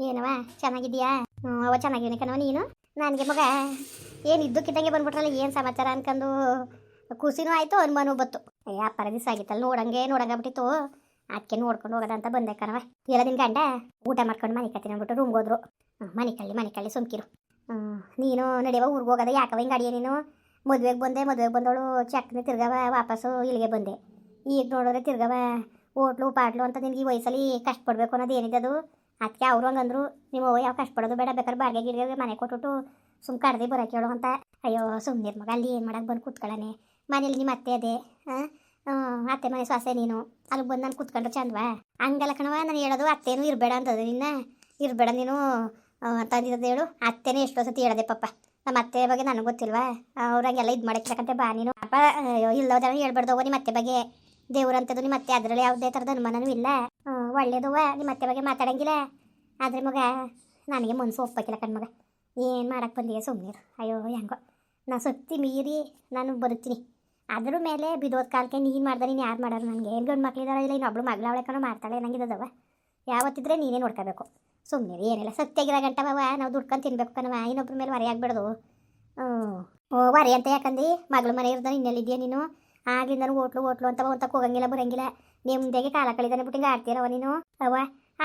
ಏನವ ಚೆನ್ನಾಗಿದ್ಯಾ? ಅವ ಚೆನ್ನಾಗಿದ್ದೀನಿ ಕಣವ. ನೀನು ನನಗೆ ಮಗ ಏನು ಇದ್ದಕ್ಕಿದ್ದಂಗೆ ಬಂದ್ಬಿಟ್ರಲ್ಲ, ಏನು ಸಮಾಚಾರ ಅನ್ಕೊಂಡು ಖುಷಿನೂ ಆಯಿತು, ಅನುಮಾನೂ ಬತ್ತು. ಅಪ್ಪರ ದಿವಸ ಆಗಿತ್ತಲ್ಲ, ನೋಡಂಗಾಗ್ಬಿಟ್ಟಿತ್ತು. ಅದಕ್ಕೆ ನೋಡ್ಕೊಂಡು ಹೋಗೋದ ಅಂತ ಬಂದೆ ಕಣವ. ಎಲ್ಲ ನಿನ್ನ ಗಂಡ ಊಟ ಮಾಡ್ಕೊಂಡು ಮನೆ ಕತ್ತೀನಿ ಅಂದ್ಬಿಟ್ಟು ರೂಮ್ಗೆ ಹೋದ್ರು. ಮನೆ ಕಳ್ಳಿ ಸುಮ್ಕಿರು. ನೀನು ನಡೆಯವ ಊರಿಗೆ ಹೋಗೋದ ಯಾಕವ ಹಿಂಗೆ ಅಡಿಯ ನೀನು? ಮದುವೆಗೆ ಬಂದವಳು ಚಕ್ನೆ ತಿರ್ಗವ ವಾಪಸ್ಸು ಇಲ್ಲಿಗೆ ಬಂದೆ. ಈಗ ನೋಡಿದ್ರೆ ತಿರ್ಗವ ಹೋಟ್ಲು ಪಾಟ್ಲು ಅಂತ ನಿನ್ಗೆ ಈ ವಯಸ್ಸಲ್ಲಿ ಕಷ್ಟಪಡ್ಬೇಕು ಅನ್ನೋದು ಏನಿದೆ ಅದು? ಅದಕ್ಕೆ ಅವರು ಹಂಗಂದ್ರು, ನೀವು ಯಾವ ಕಷ್ಟಪಡೋದು ಬೇಡ, ಬೇಕಾದ್ರೆ ಬಾಡಿಗೆ ಗಿಡಿಗೆ ಮನೆ ಕೊಟ್ಬಿಟ್ಟು ಸುಮ್ ಕಡ್ದು ಬರೋಕೆ ಹೇಳು ಅಂತ. ಅಯ್ಯೋ ಸುಮ್ಮನೆ ಮಗ, ಅಲ್ಲಿ ಏನು ಮಾಡಕ್ಕೆ ಬಂದು ಕೂತ್ಕೊಳ್ಳಾನೆ ಮನೇಲಿ. ನಿಮ್ಮ ಅತ್ತೆ ಅದೇ ಅತ್ತೆ ಮನೆ ಸೊಸೆ ನೀನು, ಅಲ್ಲಿಗೆ ಬಂದು ನಾನು ಕೂತ್ಕೊಂಡ್ರೆ ಚಂದವಾ? ಹಂಗಲ್ಲ ಕಣವ ನಾನು ಹೇಳೋದು. ಅತ್ತೇನು ಇರಬೇಡ ಅಂತದ ನಿನ್ನ, ಇರಬೇಡ ನೀನು ಅಂತಂದಿದ್ದು ಹೇಳು. ಅತ್ತೆನೇ ಎಷ್ಟೋ ಸತಿ ಹೇಳದೆ ಪಾಪ. ನಮ್ಮ ಅತ್ತೆ ಬಗ್ಗೆ ನನಗೆ ಗೊತ್ತಿಲ್ವಾ? ಅವ್ರಂಗೆಲ್ಲ ಇದು ಮಾಡಕ್ಕಿಲ್ಲಕಂತೆ ಬಾ ನೀನು. ಪಾಪ ಇಲ್ಲೋದನ್ನ ಹೇಳ್ಬಾರ್ದವ ನಿಮ್ಮ ಅತ್ತೆ ಬಗ್ಗೆ. ದೇವ್ರಂತದ್ದು ನಿಮ್ಮ ಅತ್ತೆ, ಅದರಲ್ಲಿ ಯಾವುದೇ ಥರದ ಅನುಮಾನನೂ ಇಲ್ಲ. ಒಳ್ಳೇದವ, ನಿಮ್ಮ ಅತ್ತೆ ಬಗ್ಗೆ ಮಾತಾಡಂಗಿಲ್ಲ. ಆದರೆ ಮಗ ನನಗೆ ಮನಸ್ಸು ಒಪ್ಪಕ್ಕಿಲ್ಲ ಕಣ್ಮಗ. ಏನು ಮಾಡಕ್ಕೆ ಬಂದಿದೆ ಸುಮ್ಮನೆ. ಅಯ್ಯೋ ಹೆಂಗೋ ನಾ ಶಕ್ತಿ ಮೀರಿ ನಾನು ಬರುತ್ತೀನಿ. ಅದ್ರ ಮೇಲೆ ಬಿದೋದ ಕಾಲಕ್ಕೆ ನೀನು ಮಾಡ್ದೆ, ನೀನು ಯಾರು ಮಾಡೋರು? ನನಗೆ ಏನು ಗಂಡು ಮಕ್ಳಿದಾರ ಇಲ್ಲ, ಇನ್ನೊಬ್ಳು ಮಗಳ ಅವಳೆ ಮಾಡ್ತಾಳೆ ನಂಗಿದ್ದವ. ಯಾವತ್ತಿದ್ರೆ ನೀನೇ ನೋಡ್ಕೋಬೇಕು. ಸುಮ್ಮನೆ ಏನಿಲ್ಲ, ಸತ್ಯಾಗಿರೋ ಗಂಟವ ನಾವು ದುಡ್ಕೊಂಡು ತಿನ್ಬೇಕು ಕಣವ. ಇನ್ನೊಬ್ರ ಮೇಲೆ ಹೊರೆ ಆಗ್ಬಿಡೋದು. ಹೊರೆ ಅಂತ ಯಾಕಂದು ಮಗಳ ಮನೆ ಇರ್ದಾನೆ ಇನ್ನೆಲ್ಲಿದ್ಯಾ ನೀನು? ಆಗಿಂದ ಹೋಟ್ಲು ಅಂತ ಹೋಗಂಗಿಲ್ಲ ಬರಂಗಿಲ್ಲ. ನಿಮ್ದಾಗೆ ಕಾಲ ಕಳಿದಾನೆ ಬಿಟ್ಟು ಹಿಂಗೆ ಆಡ್ತೀರವ ನೀನು. ಅವ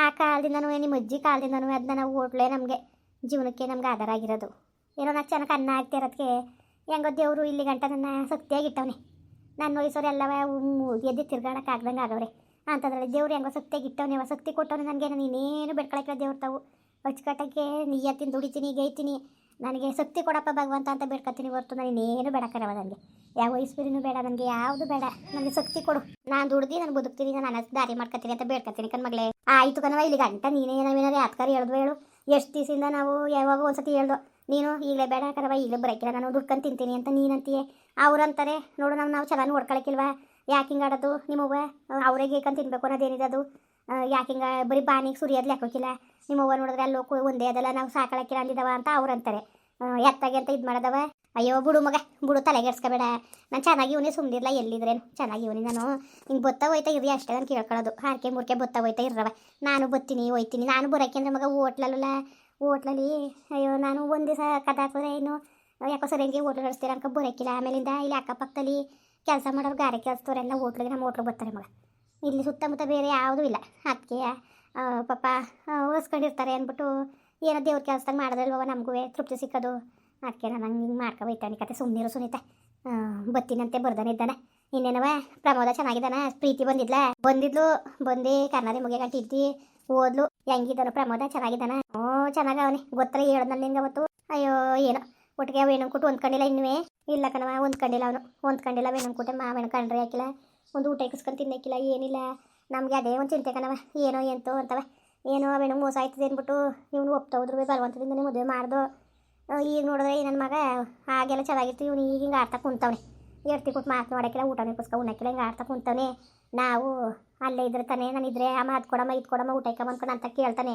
ಆ ಕಾಲದಿಂದನೂ ನಿಮ್ಮ ಅಜ್ಜಿ ಕಾಲದಿಂದನೂ ಅದನ್ನ ನಾವು ಹೋಟ್ಲೇ ನಮಗೆ ಜೀವನಕ್ಕೆ ನಮ್ಗೆ ಆಧಾರ ಆಗಿರೋದು. ಏನೋ ನಾನು ಚೆನ್ನಾಗಿ ಅನ್ನ ಆಗ್ತಿರೋದಕ್ಕೆ ಹೆಂಗೋ ದೇವರು ಇಲ್ಲಿ ಗಂಟ ನನ್ನ ಶಕ್ತಿಯಾಗಿಟ್ಟವನೆ. ನನ್ನ ವಯಸ್ಸವ್ರು ಎಲ್ಲವ ಎದ್ದು ತಿರ್ಗಾಡಕ್ಕೆ ಆಗ್ದಂಗೆ ಆಗವ್ರೆ. ಅಂತದ್ರಲ್ಲಿ ದೇವ್ರು ಹೆಂಗೋ ಶಕ್ತಿಯಾಗಿಟ್ಟವನೇ, ಶಕ್ತಿ ಕೊಟ್ಟವನೇ ನನಗೆ. ನಾನು ಇನ್ನೇನು ಬೆಡ್ಕೊಳಕ್ಕಿಲ್ಲ ದೇವ್ರು ತಾವು ಅಚ್ಚುಕಟ್ಟಾಗೆ ನೀಯತ್ತೀನಿ, ದುಡಿತೀನಿ, ಗೈತೀನಿ. ನನಗೆ ಶಕ್ತಿ ಕೊಡಪ್ಪ ಭಗವಂತ ಅಂತ ಬೇಡ್ಕೊತೀನಿ ಹೊರ್ತು ನಾನು ಇನ್ನೇನು ಬೇಡಕ್ಕರವ. ನನಗೆ ಯಾವ ವಯಸ್ಸು ಬೇಡ, ನನಗೆ ಯಾವುದು ಬೇಡ, ನನಗೆ ಶಕ್ತಿ ಕೊಡು. ನಾನು ದುಡ್ದು ನಾನು ಬದುಕ್ತೀನಿ, ನಾನು ಅನ್ನ ದಾರಿ ಮಾಡ್ಕೊತೀನಿ ಅಂತ ಬೇಡ್ಕೊತೀನಿ ಕಣ್ಮಗಳೇ. ಆಯಿತು ಕಣವ, ಇಲ್ಲಿ ಗಂಟ ನೀನೇ ನಾವೇನಾರು ಯಾತ್ಕಾರಿ ಹೇಳಿದ್ವು ಹೇಳು? ಎಷ್ಟು ದಿವಸದಿಂದ ನಾವು ಯಾವಾಗ ಒಂದ್ಸತಿ ಹೇಳ್ದು ನೀನು ಈಗಲೇ ಬೇಡ ಕಣವ, ಈಗಲೇ ಬರೋಕ್ಕಿಲ್ಲ, ನಾನು ದುಡ್ಕೊಂಡು ತಿಂತೀನಿ ಅಂತ ನೀನಂತೀಯೇ. ಅವ್ರಂತಾರೆ ನೋಡು ನಾವು ಚೆನ್ನಾಗಿ ನೋಡ್ಕೊಳಕ್ಕಿಲ್ವಾ? ಯಾಕೆ ಹಿಂಗೆ ಆಡೋದು ನಿಮ್ಮವ್ವ? ಅವ್ರಿಗೆ ಗೇಕಂತ ತಿನ್ಬೇಕು ಅನ್ನೋದೇನಿದೆ ಅದು? ಯಾಕೆ ಹಿಂಗೆ ಬರೀ ಬಾನಿಗೆ ಸುರಿಯೋದು ಲೆಕ್ಕೋಕಿಲ್ಲ? ನಿಮ್ಮವ್ವ ನೋಡಿದ್ರೆ ಅಲ್ಲಿ ಒಂದೇ ಅದೆಲ್ಲ ನಾವು ಸಾಕಳಕ್ಕಿಲ್ಲ ಅಂದಿದ್ದಾವ ಅಂತ ಅವ್ರಂತಾರೆ. ಎತ್ತಾಗೆ ಅಂತ ಇದು ಮಾಡೋದವ. ಅಯ್ಯೋ ಬಿಡು ಮಗ ಬಿಡು, ತಲೆಗೆಡ್ಸ್ಕೊಬೇಡ. ನಾನು ಚೆನ್ನಾಗಿ ಇವನೇ ಸುಮ್ಮನಿರಲ್ಲ, ಎಲ್ಲಿದ್ರೇನು ಚೆನ್ನಾಗಿ ಇವನಿ. ನಾನು ಹಿಂಗೆ ಬತ್ತಾ ಹೋಯ್ತಾ ಇರಿ ಅಷ್ಟೇ ನಾನು ಕೇಳ್ಕೊಳ್ಳೋದು. ಹಾರಕೆ ಮುರ್ಕೆ ಬತ್ತಾ ಹೋಯ್ತಾ ಇರ್ರವ. ನಾನು ಬತ್ತೀನಿ ಹೋಯ್ತೀನಿ. ನಾನು ಬರೋಕ್ಕೆ ಅಂದರೆ ಮಗ ಹೋಟ್ಲಲ್ಲಿ ಅಯ್ಯೋ ನಾನು ಒಂದು ದಿವಸ ಕದಾಕ್ರೆ ಇನ್ನು ಯಾಕೋ ಸರಿ ಹಂಗೆ ಹೋಟ್ಲು ನಡೆಸ್ತೀರ ಅನ್ಕೊ ಬರೋಕ್ಕಿಲ್ಲ. ಆಮೇಲಿಂದ ಇಲ್ಲಿ ಅಕ್ಕಪಕ್ಕದಲ್ಲಿ ಕೆಲಸ ಮಾಡೋರು ಗಾರೆ ಕೆಲಸದವರೆಲ್ಲ ಹೋಟ್ಲಿಗೆ ನಮ್ಮ ಹೋಟ್ಲಿಗೆ ಬರ್ತಾರೆ ಮಗ. ಇಲ್ಲಿ ಸುತ್ತಮುತ್ತ ಬೇರೆ ಯಾವುದೂ ಇಲ್ಲ. ಅದಕ್ಕೆ ಪಾಪ ಹೊಸ್ಕೊಂಡಿರ್ತಾರೆ ಅಂದ್ಬಿಟ್ಟು ಏನೋ ದೇವ್ರ ಕೆಲಸದಾಗ ಮಾಡಿದ್ರಲ್ವ ನಮಗೂ ತೃಪ್ತಿ ಸಿಕ್ಕೋದು. ಅದಕ್ಕೆ ನಾನು ಹಂಗೆ ಹಿಂಗೆ ಮಾಡ್ಕೊ ಹೋಯ್ತಾನೆ ಕತೆ. ಸುಮ್ಮನಿರು ಸುನೀತಾ, ಬತ್ತಿನಂತೆ ಬರ್ದಾನೆ ಇದ್ದಾನೆ. ಇನ್ನೇನವ ಪ್ರಮೋದ ಚೆನ್ನಾಗಿದ್ದಾನ? ಪ್ರೀತಿ ಬಂದಿದ್ಲು ಬಂದು ಕರ್ನಾಟಕ ಮುಗಿಯ ಗಂಟೆ ಇದ್ದು ಓದ್ಲು. ಹೆಂಗಿದ್ದಾನು ಪ್ರಮೋದ? ಚೆನ್ನಾಗಿದ್ದಾನ? ಚೆನ್ನಾಗ ಅವನೇ ಗೊತ್ತಲ್ಲ, ಹೇಳೋದ್ನಲ್ಲಿ ನಿನ್ಗೆ ಅವತ್ತು. ಅಯ್ಯೋ ಏನೋ ಒಟ್ಟಿಗೆ ಅವೇನು ಕೊಟ್ಟು ಹೊಂದ್ಕೊಂಡಿಲ್ಲ ಇನ್ನೂ. ಇಲ್ಲ ಕಣವ ಹೊಂದ್ಕೊಂಡಿಲ್ಲ, ಅವನು ಹೊಂದ್ಕೊಂಡಿಲ್ಲ. ವೇಣಂಕುಟೆ ಮಾವೇನು ಕಂಡ್ರೆ ಹಾಕಿಲ್ಲ, ಒಂದು ಊಟ ಇಕ್ಕಿಸ್ಕೊಂಡು ತಿನ್ನಕ್ಕಿಲ್ಲ, ಏನಿಲ್ಲ. ನಮಗೆ ಅದೇ ಒಂದು ಚಿಂತೆ ಕಣವ, ಏನೋ ಎಂತೋ ಅಂತವ. ಏನೋ ಅವೇನೋ ಮೋಸ ಆಯ್ತದೆ ಅಂದ್ಬಿಟ್ಟು ಇವನು ಒಪ್ತಾ ಹೋದ್ರು, ಬಲವಂತದಿಂದನೇ ಮದುವೆ ಮಾಡ್ದು. ಈಗ ನೋಡಿದ್ರೆ ನನ್ನ ಮಗ ಹಾಗೆಲ್ಲ ಚೆನ್ನಾಗಿತ್ತು, ಇವನು ಈಗ ಹಿಂಗೆ ಆಡ್ತಾ ಕುಂತವನೆ. ಎಡ್ತಿ ಕೊಟ್ಟು ಮಾತನಾಡೋಕ್ಕಿಲ್ಲ, ಊಟನೇ ಪುಸ್ತಕ ಉಣ್ಣಕ್ಕಿಲ್ಲ, ಹಿಂಗೆ ಆಡ್ತಾ ಕುಂತವನೆ. ನಾವು ಅಲ್ಲೇ ಇದ್ರೆ ತಾನೇ, ನಾನಿದ್ರೆ ಅಮ್ಮ ಅದು ಕೊಡಮ್ಮ ಇದು ಕೊಡಮ್ಮ ಊಟ ಇಕ್ಕಮ್ಮ ಅನ್ಕೊಂಡು ಅಂತ ಕೇಳ್ತಾನೆ.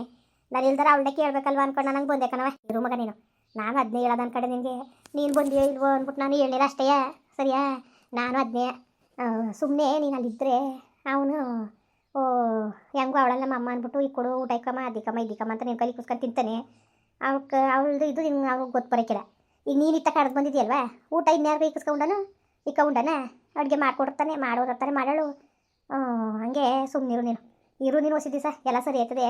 ನಾನು ಇಲ್ದಾರ ಅವಳನ್ನೇ ಕೇಳಬೇಕಲ್ವ ಅನ್ಕೊಂಡು ನಂಗೆ ಬಂದೆ ಕಣವ. ಇರು ಮಗ ನೀನು, ನಾನು ಅದನ್ನೇ ಹೇಳೋದು ಅನ್ಕಡೆ ನಿನಗೆ. ನೀನು ಬಂದಿಯೋ ಇಲ್ವೋ ಅಂದ್ಬಿಟ್ಟು ನಾನು ಹೇಳಿಲ್ಲ ಅಷ್ಟೇಯಾ, ಸರಿಯಾ? ನಾನು ಅದನ್ನೇ ಸುಮ್ಮನೆ ನೀನು ಅಲ್ಲಿದ್ದರೆ ಅವನು ಹೆಂಗೋ ಅವಳಲ್ಲ ನಮ್ಮ ಅಮ್ಮ ಅಂದ್ಬಿಟ್ಟು ಈ ಕೊಡು ಊಟ ಇಕ್ಕಮ್ಮ ಅದಿಕ್ಕಮ್ಮ ಇದಿಕ್ಕಮ್ಮ ಅಂತ ನೀನು ಕಲಿ ಕುಸ್ಕೊಂಡು ತಿಂತಾನೆ. ಅವಳದು ಇದು ನಿಮ್ಗೆ ಅವ್ನಿಗೆ ಗೊತ್ತು ಬರೋಕ್ಕಿಲ್ಲ. ಈಗ ನೀನು ಇತ್ತ ಕಡ್ದು ಬಂದಿದ್ಯಲ್ವ, ಊಟ ಇನ್ಯಾರಿಗೂ ಇಕ್ಕಿಸ್ಕೊಂಡನು ಉಂಡನ ಅಡುಗೆ ಮಾಡ್ಕೊಡ್ತಾನೆ, ಮಾಡೋದಿರ್ತಾನೆ ಮಾಡೋಳು. ಹಾಗೆ ಸುಮ್ಮನಿರು ನೀನು ಹೊಸ ದಿವಸ ಎಲ್ಲ ಸರಿ ಆಯ್ತದೆ.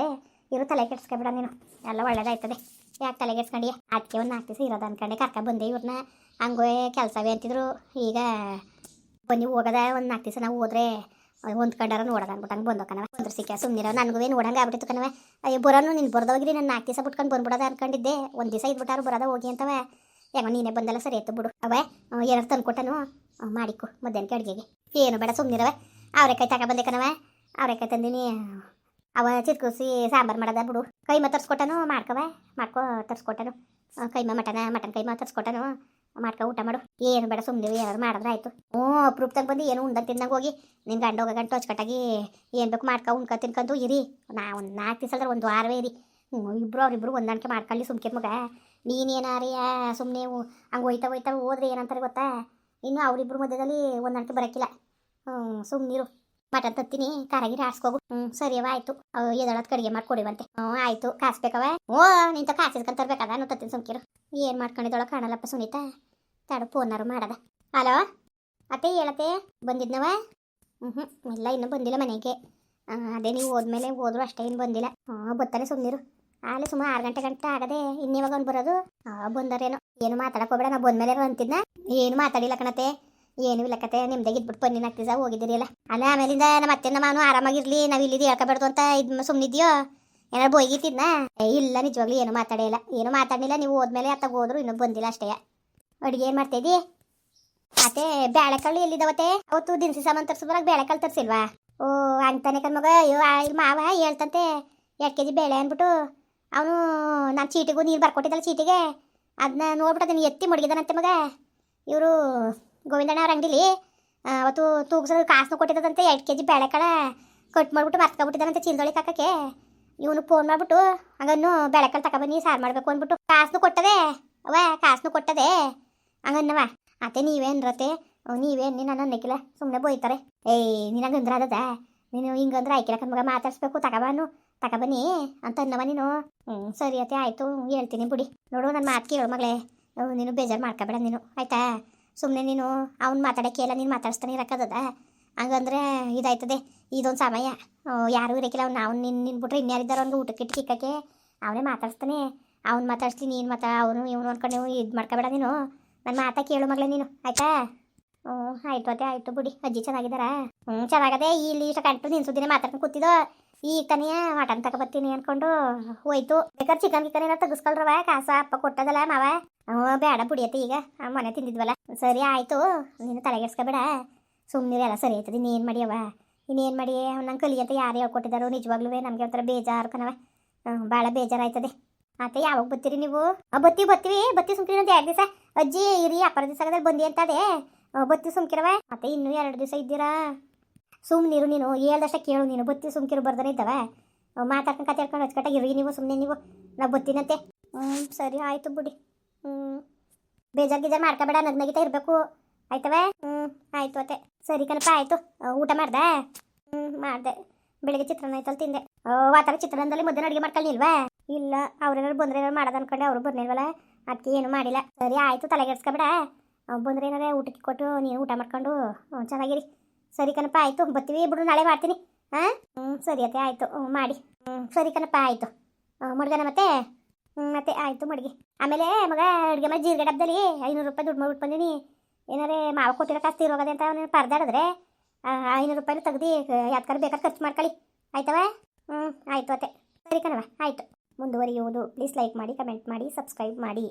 ಇರು, ತಲೆ ಕೆಡ್ಸ್ಕೊಬೇಡ ನೀನು, ಎಲ್ಲ ಒಳ್ಳೇದಾಯ್ತದೆ. ಯಾಕೆ ತಲೆ ಕೆಡ್ಸ್ಕೊಂಡಿ? ಅದಕ್ಕೆ ಒಂದು 4 ದಿವಸ ಇರೋದು ಅನ್ಕೊಂಡೆ ಕರ್ಕ ಬಂದೆ ಇವ್ರನ್ನ. ಹಂಗೋ ಕೆಲಸವೇ ಅಂತಿದ್ರು. ಈಗ ಬನ್ನಿ ಹೋಗೋದ ಒಂದು 4 ದಿವಸ ನಾವು ಹೋದ್ರೆ ಹೊಂದ್ಕೊಂಡಾರ ನೋಡೋದ ಅಂದ್ಬಿಟ್ಟು ಹಂಗೆ ಬಂದೋಕನವ. ಬಂದ್ರೆ ಸಿಕ್ಕ ಸುಮ್ಮನಿರೋ, ನನಗೂ ನೋಡಂಗೆ ಆಗ್ಬಿಟ್ಟಿತ್ತು ಕಣವ. ಅಯ್ಯೋ ಬರೋನು ನೀನು ಬರ್ದೋಗಿರಿ, ನಾನು 4 ದಿವಸ ಬಿಟ್ಕೊಂಡು ಬಂದ್ಬಿಡೋದ ಅನ್ಕೊಂಡಿದ್ದೆ. ಒಂದು ದಿವಸ ಇದ್ಬಿಟ್ಟಾರು ಬರೋದ ಹೋಗಿ ಅಂತವ. ಯಾಕೋ ನೀನೇ ಬಂದಲ್ಲ ಸರಿ ಆಯ್ತು ಬಿಡು. ಏನಾರು ತಂದು ಕೊಟ್ಟನು ಮಾಡಿಕ್ಕು ಮಧ್ಯಾಹ್ನಕ್ಕೆ ಅಡುಗೆಗೆ. ಏನು ಬೇಡ ಸುಮ್ಮನಿರವ. ಅವರೆಕಾಯಿ ತಗೊಬಂದೆ ಕಣವ, ಅವರೆಕಾಯಿ ತಂದಿನಿ. ಅವ ಚಿತ್ಕೂಸಿ ಸಾಂಬಾರು ಮಾಡೋದ ಬಿಡು. ಕೈಮ ತರಿಸ್ಕೊಟ್ಟನು ಮಾಡ್ಕೊ ತರಿಸ್ಕೊಟ್ಟನು. ಕೈಮ ಮಟನ್ ಕೈಮ ತರಿಸ್ಕೊಟ್ಟನು, ಮಾಡ್ಕೊ ಊಟ ಮಾಡು. ಏನು ಬೇಡ ಸುಮ್ಮನೆ ಏನಾದ್ರು ಮಾಡಿದ್ರೆ ಆಯಿತು. ಅಪ್ರೂಪ್ದಾಗ ಬಂದು ಏನು ಉಂಡಂಗೆ ತಿನ್ನಂಗೆ ಹೋಗಿ ನಿನ್ನ ಗಂಡ ಗಂಟು ಅಚ್ಚುಕಟ್ಟಾಗಿ ಏನು ಬೇಕು ಮಾಡ್ಕೊ ತಿನ್ಕೊಂತು ಇರಿ. ಒಂದು 4 ದಿವಸ ಅಲ್ದ್ರೆ ಒಂದು ವಾರವೇ ಇರಿ. ಅವರಿಬ್ರು ಹೊಂದಾಣಿಕೆ ಮಾಡ್ಕೊಳ್ಳಿ. ಸುಮ್ಕಿರ್ ಮಗ ನೀನೇನಾರಿಯ ಸುಮ್ಮನೆ ಹಂಗೆ ಹೋಯ್ತಾ ಹೋದ್ರೆ ಏನಂತಾರೆ ಗೊತ್ತಾ? ಇನ್ನು ಅವರಿಬ್ರು ಮಧ್ಯದಲ್ಲಿ ಹೊಂದಾಣಿಕೆ ಬರೋಕ್ಕಿಲ್ಲ. ಸುಮ್ಮನಿರು. ಮಟನ್ ತತ್ತೀನಿ ಕಾರಾಗಿರಿ ಆಡ್ಸ್ಕೋಗು. ಸರಿಯವ ಆಯ್ತು. ಎದಳತ್ ಕಡಿಗೆ ಮಾಡ್ಕೊಡಿವಂತೆ. ಆಯ್ತು ಕಾಸ್ಬೇಕವ. ನಿಂತ ಕಾಸಿಸ್ಕೊಂಡ್ ತರ್ಬೇಕಾದ ನಾನು ತತ್ತೀನಿ ಸುಮ್ಕಿರು. ಏನ್ ಮಾಡ್ಕೊಂಡಿದ್ದೊಳ ಕಾಣಲ್ಲಪ್ಪ ಸುನೀತಾ. ತಡ ಫೋನಾರು ಮಾಡದ. ಹಲೋ ಅತ್ತೆ ಹೇಳತ್ತೆ, ಬಂದಿದ್ನವ? ಇಲ್ಲ ಇನ್ನೂ ಬಂದಿಲ್ಲ ಮನೆಗೆ. ಅದೇ ನೀವು ಹೋದ್ಮೇಲೆ ಹೋದ್ರು ಅಷ್ಟೇ, ಇನ್ನು ಬಂದಿಲ್ಲ. ಬರ್ತಾನೆ ಸುಮ್ಮನಿರು. ಅಲ್ಲಿ ಸುಮಾರು 6 ಗಂಟೆ ಆಗದೆ ಇನ್ನಿವಾಗ ಅವ್ನು ಬರೋದು. ಬಂದರೇನೋ. ಏನು ಮಾತಾಡಕೋಬೇಡ, ನಾ ಬಂದ್ಮೇಲೆ ಅಂತಿದ್ನ. ಏನು ಮಾತಾಡಿಲ್ಲ ಕಣತೆ, ಏನು ಇಲ್ಲ ಕತೆ. ನಿಮ್ದಾಗ ಇದ್ಬಿಟ್ಟು ಬನ್ನಿ ನಾಕ್ತಿಸ ಹೋಗಿದ್ದೀರಿ ಅಲ್ಲ ಆಮೇಲಿಂದ ನಮ್ಮ ಅತ್ತೆ ಮಾವನು ಆರಾಮಾಗಿರ್ಲಿ, ನಾವು ಇಲ್ಲಿದ್ದು ಹೇಳ್ಕೊಬೇಡ್ದು ಅಂತ ಸುಮ್ಮನಿದ್ಯೋ? ಏನಾರು ಬೋಯ್ಗಿತ್ತಿದ್ನ? ಇಲ್ಲ ನಿಜವಾಗ್ಲೂ ಏನು ಮಾತಾಡೇ ಇಲ್ಲ, ಏನು ಮಾತಾಡಲಿಲ್ಲ. ನೀವು ಹೋದ್ಮೇಲೆ ಅತ್ತಾಗ ಹೋದ್ರು ಇನ್ನೂ ಬಂದಿಲ್ಲ ಅಷ್ಟೇ. ಅಡುಗೆ ಏನು ಮಾಡ್ತಾಯಿದ್ದಿ? ಅತ್ತೆ ಬೇಳೆಕಾಳು ಎಲ್ಲಿದ್ದಾವತ್ತೆ? ಅವತ್ತು ದಿನಸಿ ಸಾಮಾನು ತರಿಸಿದ್ರಾಗ ಬೇಳೆಕಾಳು ತರಿಸಿಲ್ವಾ? ಓ ಅಂತಾನೆ ಕಣ್ಮಗ. ಅಯ್ಯೋ ಮಾವ ಹೇಳ್ತಂತೆ 2 kg ಬೇಳೆ ಅಂದ್ಬಿಟ್ಟು. ಅವನು ನಾನು ಚೀಟಿಗೂ ನೀರು ಬರ್ಕೊಟ್ಟಿದ್ದಲ್ಲ ಚೀಟಿಗೆ, ಅದನ್ನ ನೋಡ್ಬಿಟ್ಟು ಅದನ್ನು ಎತ್ತಿ ಮಡಗಿದಾನಂತೆ ಮಗ. ಇವರು ಗೋವಿಂದಣ್ಣ ಅವ್ರ ಅಂಗಡಿಲಿ ಅವತ್ತು ತೂಗ್ಸೋದು ಕಾಸನ್ನು ಕೊಟ್ಟಿದ್ದಂತೆ. 2 kg ಬೇಳೆಕಾಳ ಕಟ್ ಮಾಡಿಬಿಟ್ಟು ಮರ್ತ್ಕೊಬಿಟ್ಟಿದ್ದಾನಂತೆ ಚೀಲದೊಳಗೆ ಹಾಕಕ್ಕೆ. ಇವನು ಫೋನ್ ಮಾಡಿಬಿಟ್ಟು ಹಂಗನ್ನು ಬೇಳೆಕಾಳು ತಗೊಬನ್ನಿ ಸಾರು ಮಾಡಬೇಕು ಅಂದ್ಬಿಟ್ಟು ಕಾಸನ್ನು ಕೊಟ್ಟದೆ. ಅವ ಕಾಸನ್ನು ಕೊಟ್ಟದೆ ಹಂಗನ್ನವ. ಅತ್ತೆ ನೀವೇನ್ರತೆ, ನೀವೇನು ನಾನು ಅನ್ನಕ್ಕಿಲ್ಲ, ಸುಮ್ಮನೆ ಬೋಯ್ತಾರೆ. ನಿನಗೆ ಅಂದ್ರೆ ಅದದ, ನೀನು ಹಿಂಗಂದ್ರೆ ಆಯ್ಕಿಲ್ಲ ಕಣ್ಮಗ, ಮಾತಾಡ್ಸ್ಬೇಕು. ತಗೊಬನ್ನಿ ಅಂತ ಅನ್ನವ ನೀನು. ಸರಿ ಅತ್ತೆ ಆಯಿತು ಹೇಳ್ತೀನಿ ಬಿಡಿ. ನೋಡು ನನ್ನ ಮಾತು ಕೇಳು ಮಗಳೇ, ನೀನು ಬೇಜಾರು ಮಾಡ್ಕೋಬೇಡ ನೀನು, ಆಯಿತಾ? ಸುಮ್ಮನೆ ನೀನು ಅವ್ನು ಮಾತಾಡೋಕ್ಕೆ ಇಲ್ಲ, ನೀನು ಮಾತಾಡಿಸ್ತಾನೆ ಇರೋಕ್ಕದ. ಹಂಗಂದ್ರೆ ಇದಾಯ್ತದೆ. ಇದೊಂದು ಸಮಯ ಯಾರೂ ಇರೋಕ್ಕಿಲ್ಲ. ನಾವು ನಿನ್ನ ಬಿಟ್ರೆ ಇನ್ಯಾರಿದ್ದಾರೆ ಅವ್ನಿಗೆ ಊಟಕ್ಕೆ ಇಕ್ಕಕ್ಕೆ? ಅವನೇ ಮಾತಾಡಿಸ್ತಾನೆ. ಅವ್ನು ಮಾತಾಡಿಸ್ಲಿ, ನೀನು ಅವನು ಇವನು ಅಂದ್ಕೊಂಡು ನೀವು ಇದು ಮಾಡ್ಕೋಬೇಡ ನೀನು. ನನ್ನ ಮಾತಾ ಕೇಳು ಮಗಳೇ ನೀನು, ಆಯಿತಾ? ಆಯಿತು ಅತ್ತೆ ಆಯಿತು ಬಿಡಿ. ಅಜ್ಜಿ ಚೆನ್ನಾಗಿದ್ದಾರಾ? ಚೆನ್ನಾಗದೆ. ಇಲ್ಲಿ ಇಷ್ಟ ಕಂಟು ನಿನ್ನ ಸುದ್ದಿನೇ ಮಾತಾಡ್ಕೊಂಡು ಕೂತಿದ್ದೋ. ಈಗ ತಾನೇ ಮಟನ್ ತಗೊಬರ್ತೀನಿ ಅಂದ್ಕೊಂಡು ಹೋಯ್ತು. ಬೇಕಾದ್ರೆ ಚಿಕನ್ ಏನಾರು ತೆಗಿಸ್ಕೊಳ್ರವ, ಕಾಸ ಅಪ್ಪ ಕೊಟ್ಟದಲ್ಲ ಮಾವ. ಬೇಡ ಬಿಡಿಯತ್ತೆ, ಈಗ ಮನೆ ತಿಂದಿದ್ವಲ್ಲ. ಸರಿ ಆಯಿತು, ನೀನು ತಲೆಗೆಡ್ಸ್ಕೊಬೇಡ, ಸುಮ್ಮನೆ ಎಲ್ಲ ಸರಿ ಆಯ್ತದೆ. ಇನ್ನೇನು ಮಾಡಿಯವ, ಇನ್ನೇನು ಮಾಡಿ ನಂಗೆ ಕಲಿ ಅಂತ ಯಾರು ಹೇಳ್ಕೊಟ್ಟಿದ್ದಾರೋ? ನಿಜವಾಗ್ಲೂ ನಮಗೆ ಒಂಥರ ಬೇಜಾರು ಕಣವ, ಭಾಳ ಬೇಜಾರಾಯ್ತದೆ. ಮತ್ತೆ ಯಾವಾಗ ಬರ್ತೀರಿ ನೀವು? ಬತ್ತಿ ಸುಮ್ಕಿರಂತ 2 ದಿವಸ. ಅಜ್ಜಿ ಇರಿ ಅಪ್ಪರ ದಿವಸ ಆಗದಲ್ಲಿ ಬಂದಿ ಅಂತದೆ. ಬತ್ತಿ ಸುಮ್ಕಿರವ. ಮತ್ತೆ ಇನ್ನೂ 2 ದಿವಸ ಇದ್ದೀರಾ? ಸುಮ್ಮನಿರು ನೀನು, ಹೇಳ್ದಷ್ಟ ಕೇಳು ನೀನು. ಬತ್ತಿ ಸುಮ್ಕಿರು ಬರ್ದಾನೆ ಇದ್ದಾವೆ. ಮಾತಾಡ್ಕೊಂಡು ಕತೆ ಹೇಳ್ಕೊಂಡು ಹಚ್ಕಟ್ಟಾಗಿ ಇರಿ ನೀವು ಸುಮ್ಮನೆ. ನೀವು ನಾವು ಬತ್ತೀನಂತೆ. ಸರಿ ಆಯಿತು ಬಿಡಿ. ಬೇಜಾರು ಮಾಡ್ಕೋಬೇಡ, ನಗ್ನಗಿತಾ ಇರಬೇಕು, ಆಯ್ತವ? ಆಯಿತು ಅತ್ತೆ. ಸರಿ ಕಣಪ್ಪ ಆಯಿತು. ಊಟ ಮಾಡ್ದೆ? ಮಾಡಿದೆ. ಬೆಳಿಗ್ಗೆ ಚಿತ್ರಾನ್ನ ಆಯ್ತಲ್ಲಿ ತಿಂದೆ. ವಾತಾವರಣ ಚಿತ್ರಾನ್ನದಲ್ಲಿ ಮಧ್ಯಾಹ್ನ ಅಡುಗೆ ಮಾಡ್ಕೊಳ್ಳಿಲ್ವಾ? ಇಲ್ಲ, ಅವ್ರೇನಾರು ಬಂದ್ರೆ ಏನಾರು ಮಾಡೋದು ಅನ್ಕೊಂಡೆ, ಅವರು ಬರ್ನಿಲ್ವಲ್ಲ, ಅದಕ್ಕೆ ಏನು ಮಾಡಿಲ್ಲ. ಸರಿ ಆಯಿತು, ತಲೆಗೆಡ್ಸ್ಕೊಬೇಡ. ಬಂದ್ರೆ ಏನಾರೇ ಊಟಕ್ಕೆ ಕೊಟ್ಟು ನೀನು ಊಟ ಮಾಡ್ಕೊಂಡು ಚೆನ್ನಾಗಿರಿ. ಸರಿ ಕಣಪ್ಪ ಆಯಿತು, ಬರ್ತೀವಿ ಬಿಡು, ನಾಳೆ ಮಾಡ್ತೀನಿ. ಸರಿ ಅತ್ತೆ ಆಯಿತು, ಮಾಡಿ. ಸರಿ ಕಣಪ್ಪ ಆಯಿತು. ಮಡ್ಗನ ಮತ್ತೆ? ಮತ್ತೆ ಆಯಿತು ಮಡ್ಗಿ. ಆಮೇಲೆ ಮಗ ಅಡುಗೆ ಮಾಡಿ ಜೀರಿಗೆ ಡಬ್ಬದಲ್ಲಿ 500 ರೂಪಾಯಿ ದುಡ್ಡು ಮಾಡ್ಬಿಟ್ಟು ಬಂದೀನಿ. ಏನಾರೇ ಮಾವ ಕೊಟ್ಟಿರೋ ಕಾಸು ತೀರೋಗದೆ ಅಂತ ಅವನು ಪರದಾಡಿದ್ರೆ 500 ರೂಪಾಯಿನ ತೆಗ್ದು ಯಾತ್ಕಾರ ಬೇಕಾದ್ರೆ ಖರ್ಚು ಮಾಡ್ಕೊಳ್ಳಿ, ಆಯ್ತವ? ಆಯಿತು ಅತ್ತೆ. ಸರಿ ಕಣವ ಆಯಿತು. ಮುಂದುವರಿಯುವುದು ಪ್ಲೀಸ್ ಲೈಕ್ ಮಾಡಿ, ಕಮೆಂಟ್ ಮಾಡಿ, ಸಬ್ಸ್ಕ್ರೈಬ್ ಮಾಡಿ.